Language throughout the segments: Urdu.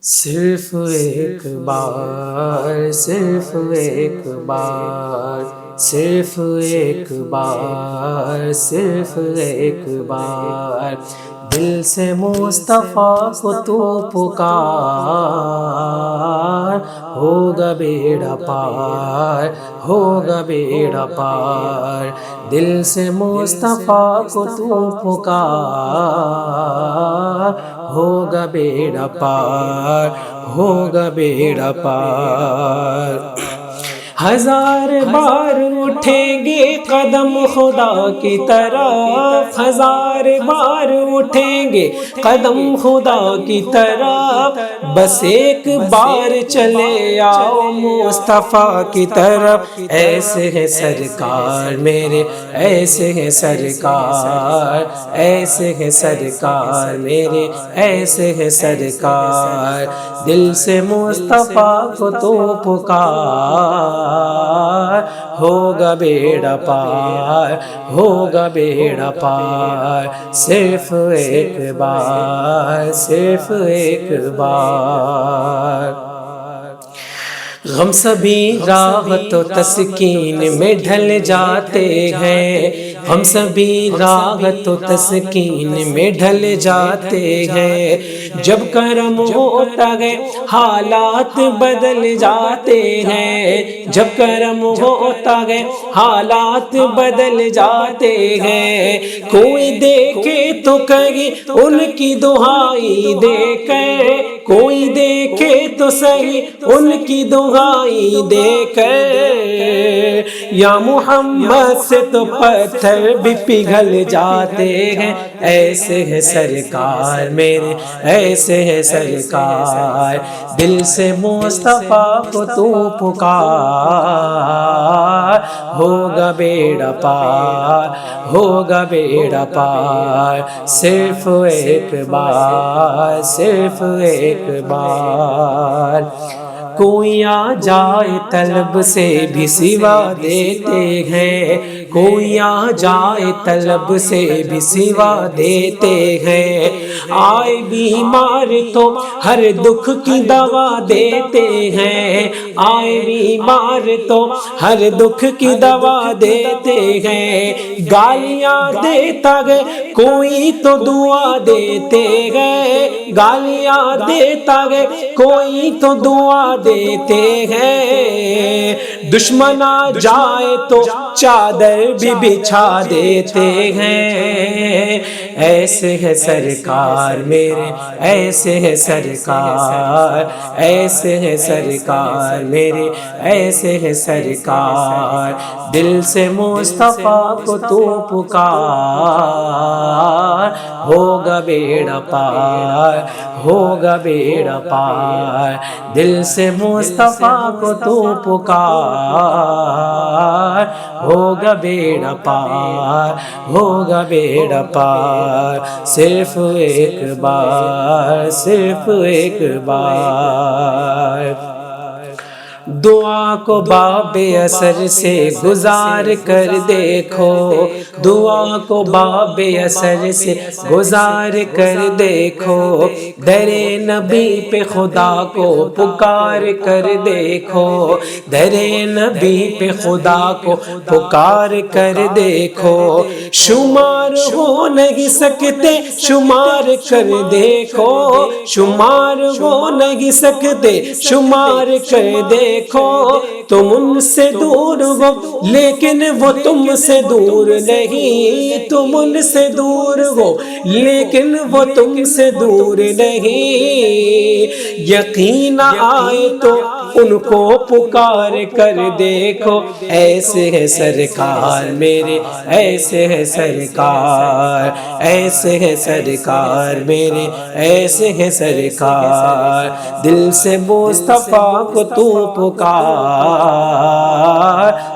صرف ایک بار، صرف ایک بار، صرف ایک بار، صرف ایک بار دل سے مصطفیٰ کو تو پکار، ہوگا بیڑا پار، ہوگا بیڑا پار دل سے مصطفیٰ کو تو پکار، ہوگا بیڑا پار، ہوگا بیڑا پار۔ ہزار بار اٹھیں گے قدم خدا کی طرف، ہزار بار اٹھیں گے قدم خدا کی طرف، بس ایک بار چلے آؤ مصطفیٰ کی طرف۔ ایسے ہے سرکار میرے، ایسے ہے سرکار، ایسے ہے سرکار میرے، ایسے ہے سرکار دل سے مصطفیٰ کو تو پکار، ہوگا بیڑا پار، ہوگا بیڑا پار صرف ایک بار، صرف ایک بار۔ غم سبھی راحت و تسکین میں ڈھل جاتے ہیں، ہم سبھی راحت و تسکین میں ڈھل جاتے ہیں، جب کرم ہوتا ہے حالات بدل جاتے ہیں، جب کرم ہوتا ہے حالات بدل جاتے ہیں، کوئی دیکھے تو کہیں ان کی دعائی دے کر، کوئی دیکھے تو صحیح ان کی دعائی دے کر، یا محمد سے تو پتھر بھی پگھل جاتے ہیں۔ ایسے ہے سرکار میرے، ایسے ہے سرکار دل سے مصطفیٰ کو تو پکار، ہوگا بیڑا پار، ہوگا بیڑا پار صرف ایک بار، صرف ایک بار۔ کوئی آ جائے طلب سے بھی سوا دیتے ہیں، کوئی آ جائے طلب سے بھی سوا دیتے ہیں، آئے بیمار تو ہر دکھ کی دوا دیتے ہیں، آئے بیمار تو ہر دکھ کی دوا دیتے ہیں، گالیاں دیتا ہے کوئی تو دعا دیتے ہیں، گالیاں دیتا ہے کوئی تو دعا دیتے ہیں، دشمن آ جائے تو چادر بھی بچھا دیتے ہیں۔ ایسے ہے سرکار میرے، ایسے ہے سرکار، ایسے ہے سرکار میرے، ایسے ہے سرکار دل سے مصطفیٰ کو تو پکار، ہوگا بیڑا پار، ہوگا بیڑا پار دل سے مصطفیٰ کو تو پکار، ہوگا بیڑا پار، ہوگا بیڑا پار صرف ایک بار، صرف ایک بار۔ دعا کو باب اثر سے گزار کر دیکھو، دعا کو باب اثر سے گزار کر دیکھو، در نبی پہ خدا کو پکار کر دیکھو، در نبی پہ خدا کو پکار کر دیکھو، شمار ہو نہیں سکتے شمار کر دیکھو، شمار ہو نہیں سکتے شمار کر دیکھو، تم ان سے دور ہو لیکن وہ تم سے دور نہیں، تم ان سے دور ہو لیکن وہ تم سے دور نہیں، یقین آئے تو ان کو پکار کر دیکھو۔ ایسے ہے سرکار میرے، ایسے ہے سرکار، ایسے ہے سرکار میرے، ایسے ہے سرکار دل سے مصطفیٰ کو تو پکار،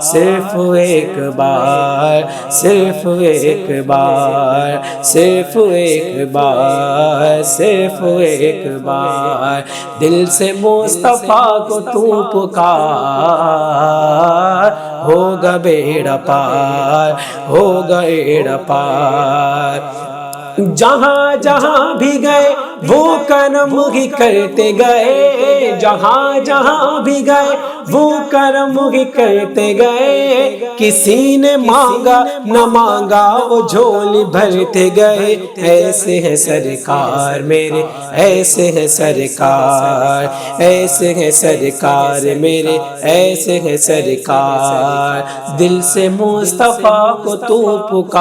صرف ایک بار، صرف ایک بار، صرف ایک بار، صرف ایک بار دل سے مصطفیٰ کو تو پکار، ہوگا بیڑا پار، ہوگا بیڑا پار۔ جہاں جہاں بھی گئے وہ کرم ہی کرتے گئے، جہاں جہاں بھی گئے وہ کرم ہی کرتے گئے، کسی نے مانگا نہ مانگا وہ جھولی بھرتے گئے۔ ایسے ہیں سرکار میرے، ایسے ہیں سرکار، ایسے ہیں سرکار میرے، ایسے ہیں سرکار۔ دل سے مصطفیٰ کو تو پکار،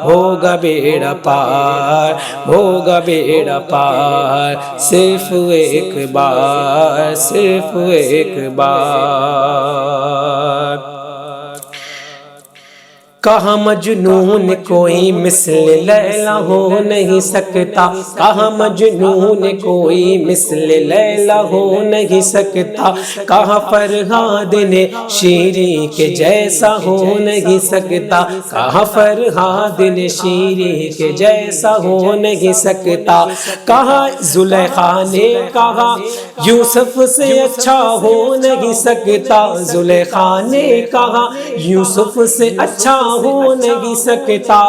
ہوگا بیڑا پار، ہوگا بیڑا پار، صرف ایک بار، صرف ایک بار۔ کہاں مجنون کوئی مثل لیلا ہو نہیں سکتا، کہاں مجنون کوئی مثل لیلا ہو نہیں سکتا، کہاں فرہاد نے شیری کے جیسا ہو نہیں سکتا، کہاں فرہاد نے شیری کے جیسا ہو نہیں سکتا، کہاں زلیخا نے کہا یوسف سے اچھا ہو نہیں سکتا، زلیخا نے کہا یوسف سے اچھا ہو نہیں سکتا،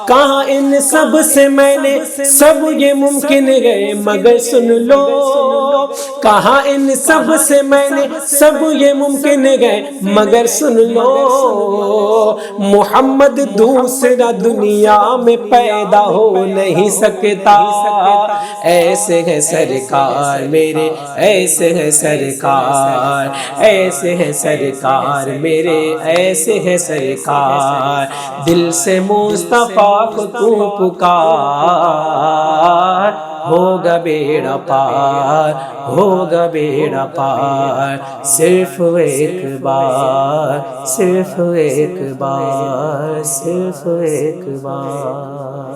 کہاں ان سب سے میں نے سب یہ ممکن ہے مگر سن لو، کہاں ان سب سے میں نے سب یہ ممکن ہے مگر سن لو، محمد دوسرا دنیا میں پیدا ہو نہیں سکتا۔ ایسے ہے سرکار میرے، ایسے ہے سرکار، ایسے ہے سرکار میرے، ایسے ہے سرکار۔ دل سے مصطفیٰ کو تو پکار، ہوگا بیڑا پار، ہوگا بیڑا پار، صرف ایک بار، صرف ایک بار، صرف ایک بار۔